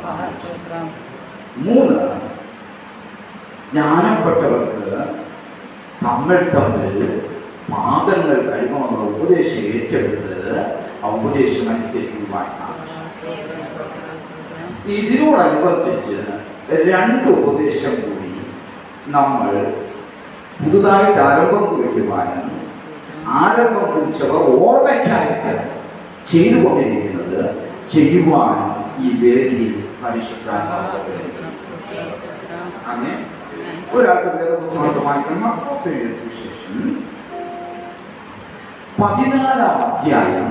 സാധിക്കും. 3, സ്നാനപ്പെട്ടവർക്ക് തമ്മിൽ പാദങ്ങൾ കഴുകണമെന്നുള്ള ഉപദേശം ഏറ്റെടുത്ത് ആ ഉപദേശം അനുസരിക്കുവാൻ സാധിക്കും. ഇതിനോടനുബന്ധിച്ച് 2 ഉപദേശം കൂടി നമ്മൾ പുതുതായിട്ട് ആരംഭം കുറിക്കുവാനും ആരംഭം കുറിച്ചവർ ഓർമ്മയ്ക്കായിട്ട് ചെയ്തുകൊണ്ടിരിക്കുന്നത് ചെയ്യുവാനും ഈ വേദിയിൽ പരിശുദ്ധാത്മാവ് അങ്ങനെ ഒരാൾക്ക് വേദപുസ്തകത്തെ വായിക്കണം. മർക്കോസ് എഴുതിയ സുവിശേഷം 14-ാം അധ്യായം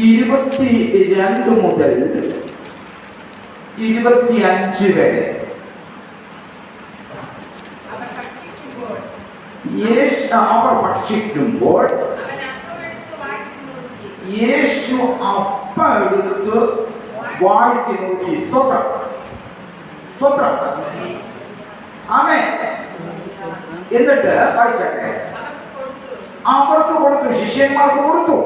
22 മുതൽ 25 വരെ. അവർ ഭക്ഷിക്കുമ്പോൾ യേശു അപ്പം എടുത്ത് വാഴ്ത്തി നോക്കി. സ്തോത്രം സ്തോത്രം. ആമേൻ. എന്നിട്ട് വായിച്ചേ, അവർക്ക് കൊടുത്തു, ശിഷ്യന്മാർക്ക് കൊടുത്തു.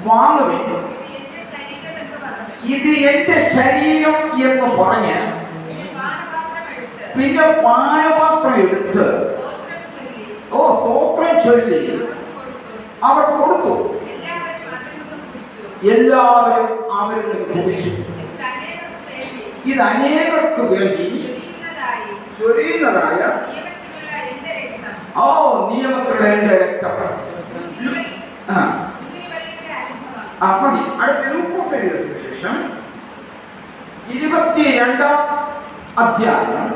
വാങ്ങുവിൻ, ഇത് എന്റെ ശരീരം എന്ന് പറഞ്ഞ് പിന്നെ പാനപാത്രം എടുത്ത് സ്തോത്രം ചൊല്ലി അവർക്ക് കൊടുത്തു. എല്ലാവരും അവരിൽ നിന്ന് കുടിച്ചു. ഇത് അനേകർക്ക് വേണ്ടി ചൊരിയുന്നതായ നിയമത്തിലുള്ള എന്റെ രക്തം. മതി. അടുത്ത ലൂക്കോസ് എഴുതിയ സുവിശേഷം 22-ാം അധ്യായം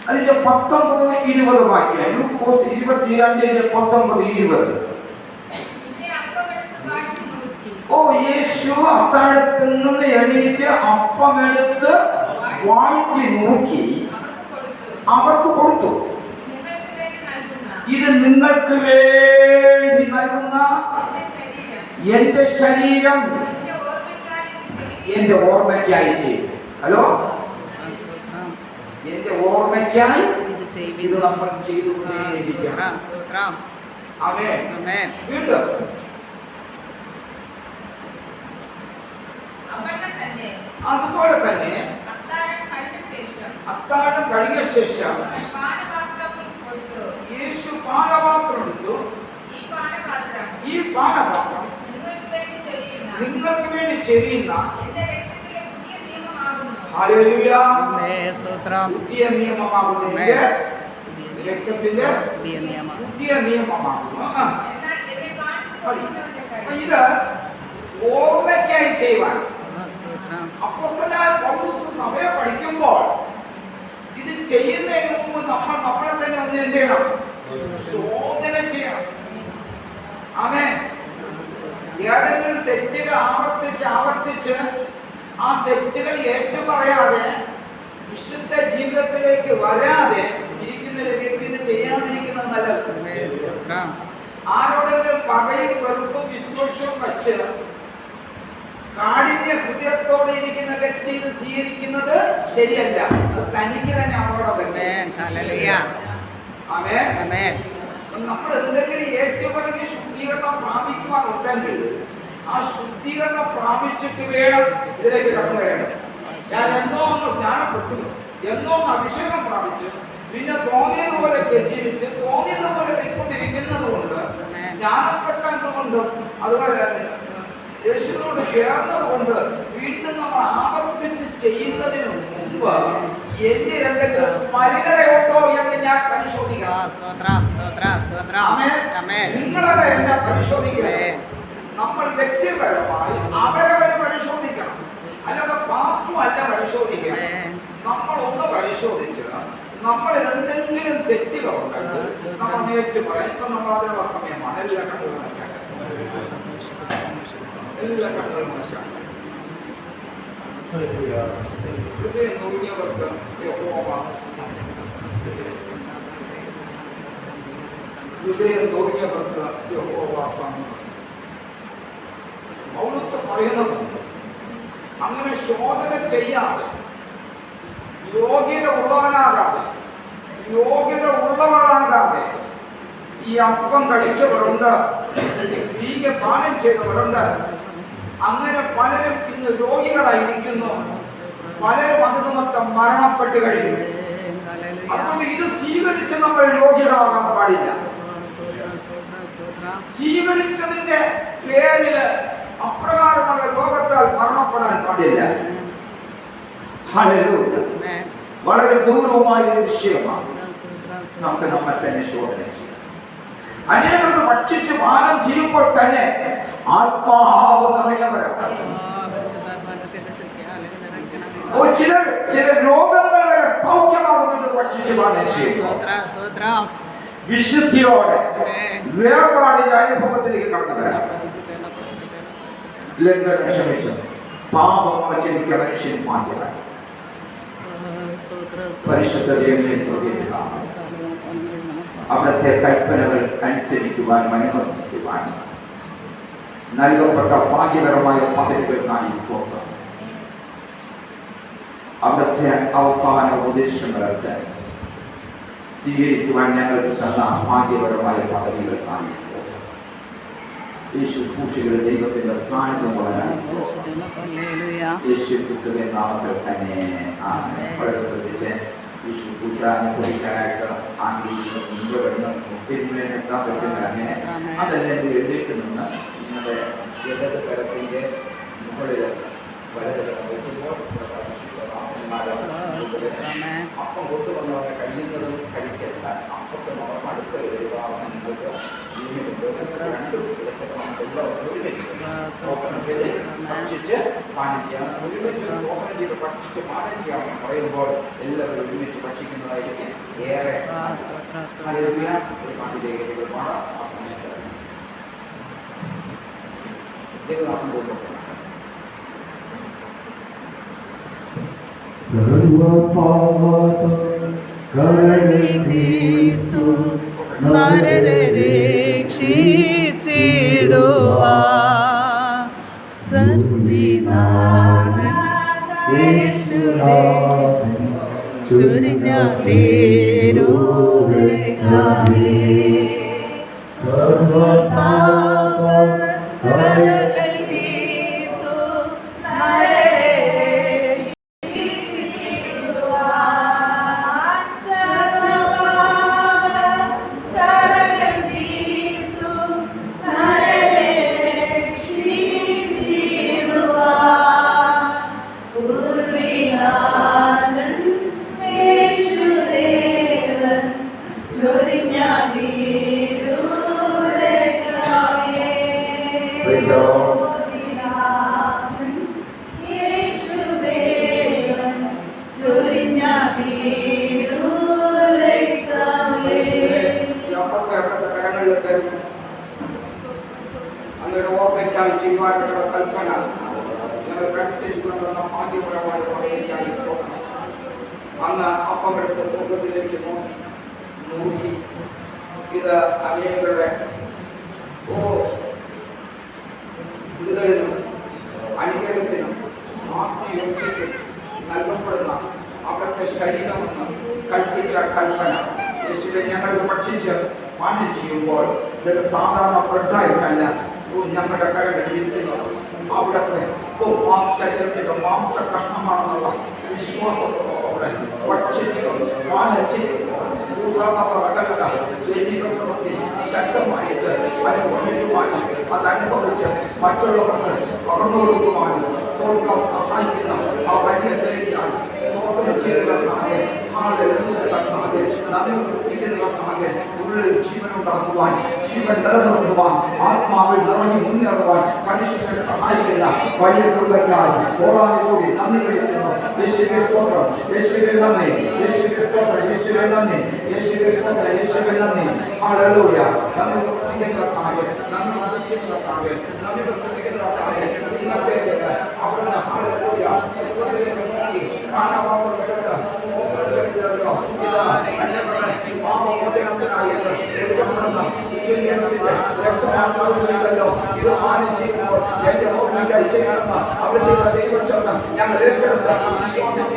അതിന്റെ 19-20 വാക്യം. ലൂക്കോസ് 22-19-20. യേശു അത്താഴത്തിൽ നിന്ന് എണീറ്റ് അപ്പമെടുത്ത് വാഴ്ത്തി നോക്കി അവർക്ക് കൊടുത്തു. ഇത് നിങ്ങൾക്ക് വേണ്ടി നൽകുന്ന എന്റെ ശരീരം, എന്റെ ഓർമ്മയ്ക്കായി ചെയ്യും. ഹലോ, എന്റെ ഓർമ്മയ്ക്കായി ഇത് നമ്മൾ ചെയ്തുകൊണ്ടേയിരിക്കണം. ആമേൻ. വീണ്ടും അതുപോലെ തന്നെ അത്താഴം കഴിഞ്ഞ ശേഷം യേശു പാനപാത്രം എടുത്തു. ഈ പാനപാത്രം നിങ്ങൾക്ക് വേണ്ടി ചെരിയുന്ന പുതിയ നിയമമാകുന്നു. രക്തത്തിന്റെ പുതിയ നിയമമാകുന്നു. ഇത് ഓർമ്മയ്ക്കായി ചെയ്യുവാൻ അപ്പോസ്തലനായ പൗലോസ് സഭയെ പഠിക്കുമ്പോൾ ഇത് ചെയ്യുന്നതിന് മുമ്പ് നമ്മൾ നമ്മളെ തന്നെ ഒന്ന് എന്ത് ചെയ്യണം? ശോധന ചെയ്യണം. ആമേൻ. ഏതെങ്കിലും തെറ്റുകൾ ആവർത്തിച്ച് ആ തെറ്റുകൾ ഏറ്റുപറയാതെ വിശുദ്ധ ജീവിതത്തിലേക്ക് വരാതെ ഇരിക്കുന്ന ഒരു വ്യക്തി ഇത് ചെയ്യാതിരിക്കുന്നത് നല്ലത്. ആരോടെങ്കിലും പകയും വെറുപ്പും വിദ്വേഷവും വച്ച് കാഠിന്യ ഹൃദയത്തോടെ ഇരിക്കുന്ന വ്യക്തി ഇത് സ്വീകരിക്കുന്നത് ശരിയല്ല. അത് തനിക്ക് തന്നെ അപകടം. നമ്മൾ എന്തെങ്കിലും ഏറ്റുപറഞ്ഞ് ശുദ്ധീകരണം പ്രാപിക്കുവാനുണ്ടെങ്കിൽ ആ ശുദ്ധീകരണം പ്രാപിച്ചിട്ട് വേണം ഇതിലേക്ക് കടന്നു വരേണ്ടത്. ഞാൻ എന്നോ ഒന്ന് സ്നാനപ്പെട്ടു, എന്നോ ഒന്ന് അഭിഷേകം പ്രാപിച്ചു, പിന്നെ തോന്നിയതുപോലെയൊക്കെ ജീവിച്ച് തോന്നിയതുപോലെ കൈക്കൊണ്ടിരിക്കുന്നത് കൊണ്ട് സ്നാനപ്പെട്ടതുകൊണ്ടും അതുപോലെ യേശുവിനോട് ചേർന്നത് കൊണ്ട് വീണ്ടും നമ്മൾ ആവർത്തിച്ച് ചെയ്യുന്നതിന് മുമ്പ് എന്നിൽ എന്തെങ്കിലും മലിനതയുണ്ടോ എന്ന് ഞാൻ പരിശോധിക്കണം. നിങ്ങളെ എന്നെ പരിശോധിക്കണം. നമ്മൾ വ്യക്തിപരമായി അവരവരെ പരിശോധിക്കണം. അല്ലാതെ പാസ്റ്റും അല്ല പരിശോധിക്കണം. നമ്മളൊന്ന് പരിശോധിക്കുക. നമ്മളിൽ എന്തെങ്കിലും തെറ്റുകളുണ്ടെങ്കിൽ നമ്മൾ നേരിട്ട് പറയാം. ഇപ്പൊ നമ്മൾ അതിനുള്ള സമയമാണ്. എല്ലാ കണ്ണുകളും എല്ലാ കണ്ണുകളും ഹൃദയം നോക്കിയവർക്ക് യഹോവ പൗലോസ് പറയുന്നത് അങ്ങനെ ശോധന ചെയ്യാതെ യോഗ്യത ഉള്ളവരാകാതെ ഈ അപ്പം കഴിച്ചവരുണ്ട്, വീഞ്ഞ് പാനം ചെയ്തവരുണ്ട്. അങ്ങനെ പലരും ഇന്ന് രോഗികളായിരിക്കുന്നു. പലരും അത് നിമിത്തം മരണപ്പെട്ട് കഴിയും. അതുകൊണ്ട് ഇത് സ്വീകരിച്ച് നമ്മൾ രോഗികളാകാൻ പാടില്ല. സ്വീകരിച്ചതിന്റെ പേരിൽ അപ്രകാരമുള്ള രോഗത്താൽ മരണപ്പെടാൻ പാടില്ല. ഹല്ലേലൂയ. വളരെ ഗൗരവമായ ഒരു വിഷയമാണ്. നമുക്ക് നമ്മൾ തന്നെ ശോധന ചെയ്യാം. അനേകർ ഭക്ഷിച്ച് പാനം ചെയ്യുമ്പോൾ തന്നെ ആത്മാവ് നിറഞ്ഞവരാണ്. ചില രോഗങ്ങൾ വരെ സൗഖ്യമാകുന്നുണ്ട് ഭക്ഷിച്ച് പാനം ചെയ്യുമ്പോൾ. വിശുദ്ധിയോടെ വേർപാടിന്റെ അനുഭവത്തിലേക്ക് കടന്നവരാണ്. ലംഘനം ക്ഷമിച്ചു പാപം വചനിക്ക മനുഷ്യൻ ഭാഗ്യവാൻ. പരിശുദ്ധ ദൈവമേ സ്തുതിക്കുക. അവിടുത്തെ കൽപ്പനകൾ അനുസരിക്കുവാൻ അനുവർത്തിക്കുവാൻ നൽകപ്പെട്ട ഭാഗ്യകരമായ പദവികൾക്കായി സ്തോത്രം. അവിടുത്തെ അവസാന ഉപദേശങ്ങളൊക്കെ സ്വീകരിക്കുവാൻ ഞങ്ങൾക്ക് തന്ന ഭാഗ്യപരമായ പദവികൾക്കായി സ്തോത്രം. ഈ ശുശ്രൂഷകൾ ദൈവത്തിന്റെ സാന്നിധ്യം വളരാൻ യേശു ക്രിസ്തുവിന്റെ നാമത്തിൽ തന്നെ വളരെ ശ്രദ്ധിച്ച് ഈ ശുശ്രൂഷ അനുഭവിക്കാനായിട്ട് ആഗ്രഹിക്കുന്ന മുൻപ് തിരുമേനെത്താൻ പറ്റുന്നതന്നെ അതെല്ലാം എഴുതിയിട്ട് നിന്ന് നിങ്ങളുടെ ഇടത് കരത്തിൻ്റെ മുകളിൽ വലത് വയ്ക്കുമ്പോൾ അപ്പം കൊണ്ടുവന്നവരെ കഴിയുന്നതും കഴിക്കല്ല. അപ്പത്തെ നമുക്ക് അടുത്ത നിങ്ങൾക്ക് ഭക്ഷിച്ച് പാനം ചെയ്യാം. ഒരുമിച്ച് സ്തോത്രം ചെയ്ത് ഭക്ഷിച്ച് പാനം ചെയ്യാമെന്ന് പറയുമ്പോൾ എല്ലാവരും ഒരുമിച്ച് ഭക്ഷിക്കുന്നതായിരിക്കും ഏറെ ഒരു പാണ്ഡിതേകൾ പാടാം. ആ സമയത്ത് ദേവദാസൻ പോകുമ്പോൾ സർവപാപം കരളിൽ തീർത്തു നരരെ രക്ഷിച്ചിടുവാൻ സന്നിധാനൻ യേശുനാഥൻ ചൊരിഞ്ഞ തിരുരക്തമേ സർവപാപം കരളിൽ തീർത്തു നരരെ അങ്ങയുടെ ഓർമ്മയ്ക്കായി ചെയ്യുവാനുള്ള കൽപ്പന ഞങ്ങൾക്കനുസരിച്ചുകൊണ്ടുവന്ന ഭാഗ്യപരമായ ഓർമ്മയ്ക്കായി അന്ന് അപ്പമെടുത്ത സ്വർഗത്തിലേക്ക് നോക്കി ഇത് അനേകരുടെ വിടുതലിനും അനുഗ്രഹത്തിനും ആത്മീയർച്ചയ്ക്കും നൽകപ്പെടുന്ന അവിടുത്തെ ശരീരമെന്ന് കൽപ്പിച്ച കൽപ്പന യേശുവെ ഞങ്ങളിത് ഭക്ഷിച്ച് പാനം ചെയ്യുമ്പോൾ ഇതൊരു സാധാരണ ബ്രെഡായിട്ടല്ല ഞങ്ങളുടെ കരകളിൽ ഇരിക്കുന്നത് അവിടുത്തെ ശരീരത്തിന്റെ മാംസ കഷ്ണമാണെന്നുള്ള വിശ്വാസത്തോടെ ഭക്ഷിച്ച് പാനം ചെയ്യുമ്പോൾ ശക്തമായിട്ട് അനുഭവിക്കുവാനും അതനുഭവിച്ച് മറ്റുള്ളവർക്ക് പകർന്നു കൊടുക്കുവാനും സ്വർഗം സഹായിക്കുന്ന ആ വലിയ പേരിലാണ് സ്തോത്രം ചെയ്ത് കർത്താവേ. ഉള്ളിൽ ജീവനുണ്ടാക്കുവാൻ ജീവൻ നിലനിർത്തുവാൻ ആത്മാവിൽ നിറഞ്ഞു മുന്നേറുവാൻ മനുഷ്യനെ സഹായിക്കുന്ന വലിയ കൃപയ്ക്കായി കോടാനുകൂടി നന്ദി കഴിക്കുന്നു. യേശുവേ സ്തോത്രം, യേശുവേ നന്ദി, യേശുവേ സ്തോത്രം, യേശുവേ നന്ദി, യേശുവേ സ്തോത്രം, യേശുവേ നന്ദി. ഹല്ലേലൂയ. നന്ദി സ്തുതിക്കുന്ന കർത്താവേ, നന്ദി സ്തുതിക്കുന്ന കർത്താവേ, നന്ദി സ്തുതിക്കുന്ന കർത്താവേ. ഇന്നത്തെ അവിടുന്ന് ഹല്ലേലൂയ ഞങ്ങൾ ഏറ്റെടുത്ത വിശ്വാസം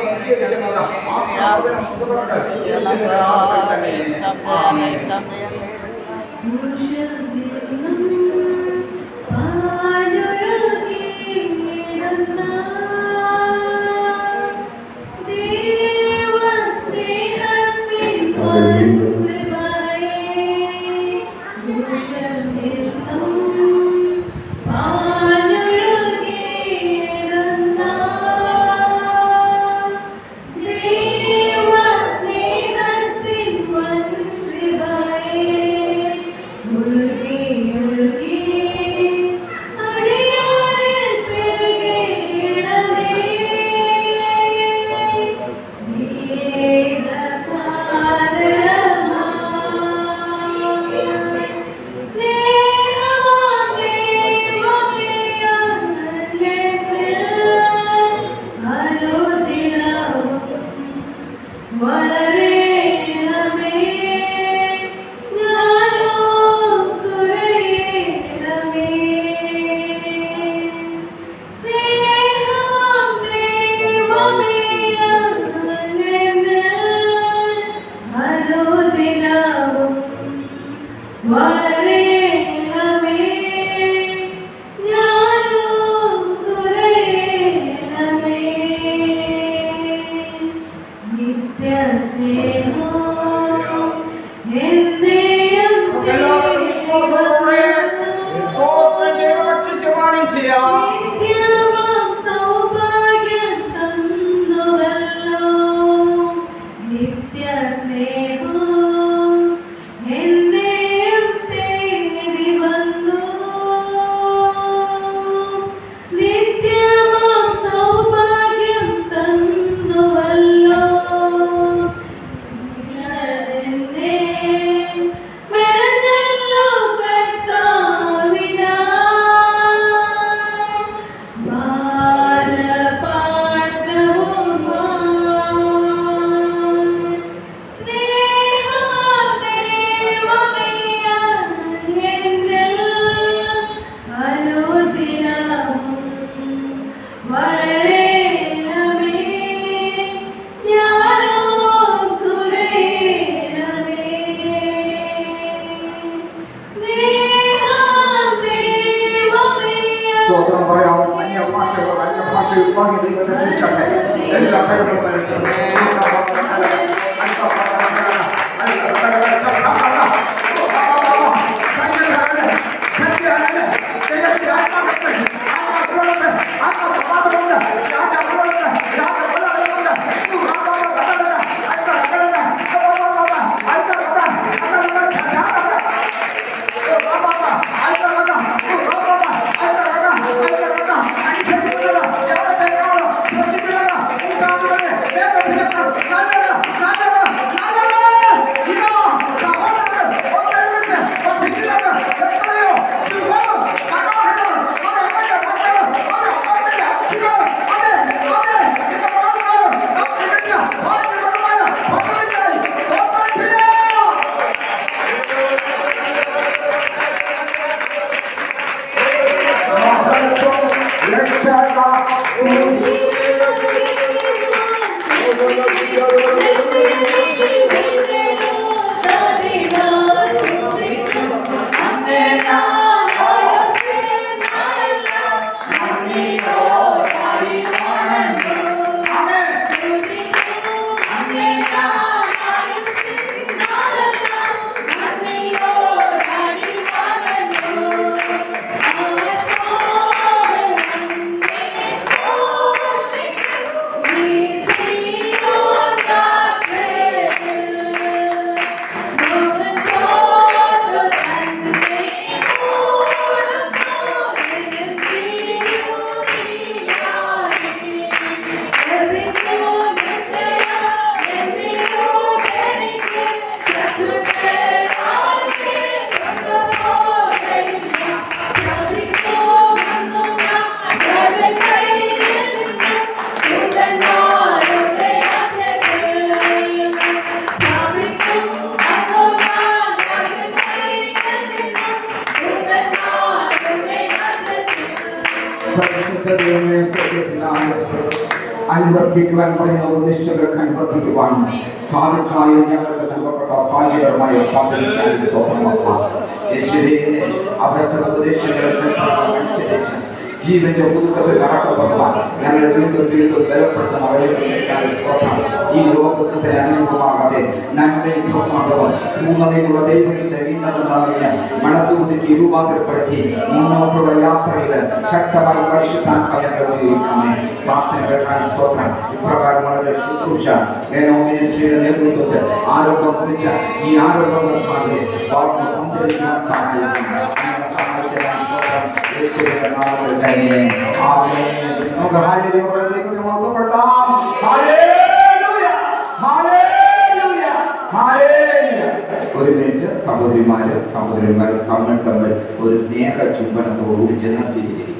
സ്തോത്രം പറയാം. അന്യഭാഷ വിഭാഗം ദൈവത്തെ സൂക്ഷിക്കട്ടെ. എല്ലാ കഴിവുകളും അനുവർത്തിക്കുവാൻ പറയുന്ന ഉപദേശങ്ങൾക്ക് അനുവർത്തിക്കുവാൻ സാധുക്കളായ ഞങ്ങൾക്ക് നൽകപ്പെട്ട ഭാഗ്യകരമായ പദ്ധതിക്കാണ് സ്തോത്രമാക്കാം. യേശുവേ, അവിടുത്തെ ഉപദേശങ്ങൾക്ക് അനുസരിച്ച് ജീവന്റെ ഒതുക്കത്തിൽ നടക്കപ്പെടുവാൻ ഞങ്ങളെ വീണ്ടും വീണ്ടും ബലപ്പെടുത്തുന്ന അവരെക്കാണ് സ്തോത്രം. ഈ ലോകത്തിന് അനുഭവമാകാതെ നന്മയും പ്രസാദവും പൂർണ്ണതയുള്ള ദൈവത്തിന്റെ വീണ്ടെന്നറിഞ്ഞ മനസ്സുബുദ്ധിക്ക് രൂപാന്തരപ്പെടുത്തി മുന്നോട്ടുള്ള യാത്രയിൽ ശക്തമായി പരിശുദ്ധാത്മാവിനെ ഉപയോഗിക്കണമേ. പ്രാർത്ഥനകൾക്കായി സ്തോത്രം. ഇപ്രകാരം വളരെ ശുശ്രൂഷ മിനിസ്ട്രിയുടെ നേതൃത്വത്തിൽ ആരോഗ്യം കുറിച്ച ഈ ആരോഗ്യവർദ്ധമാകെ അന്തരിക്കുവാൻ സഹായിക്കണം. യേശുവിന്റെ നാമത്തിൽ തന്നെ ആമേൻ. നമുക്ക് ഹല്ലേലൂയ ദൈവത്തെ മഹത്വപ്പെടുത്താം. ഹല്ലേലൂയ, ഹല്ലേലൂയ, ഹല്ലേലൂയ. ഒരു മിനിറ്റ് സഹോദരിമാരും സഹോദരന്മാരും തമ്മിൽ ഒരു സ്നേഹ ചുംബനത്തോടുകൂടി ചെന്ന് സീറ്റിലിരിക്കും.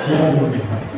Hallelujah.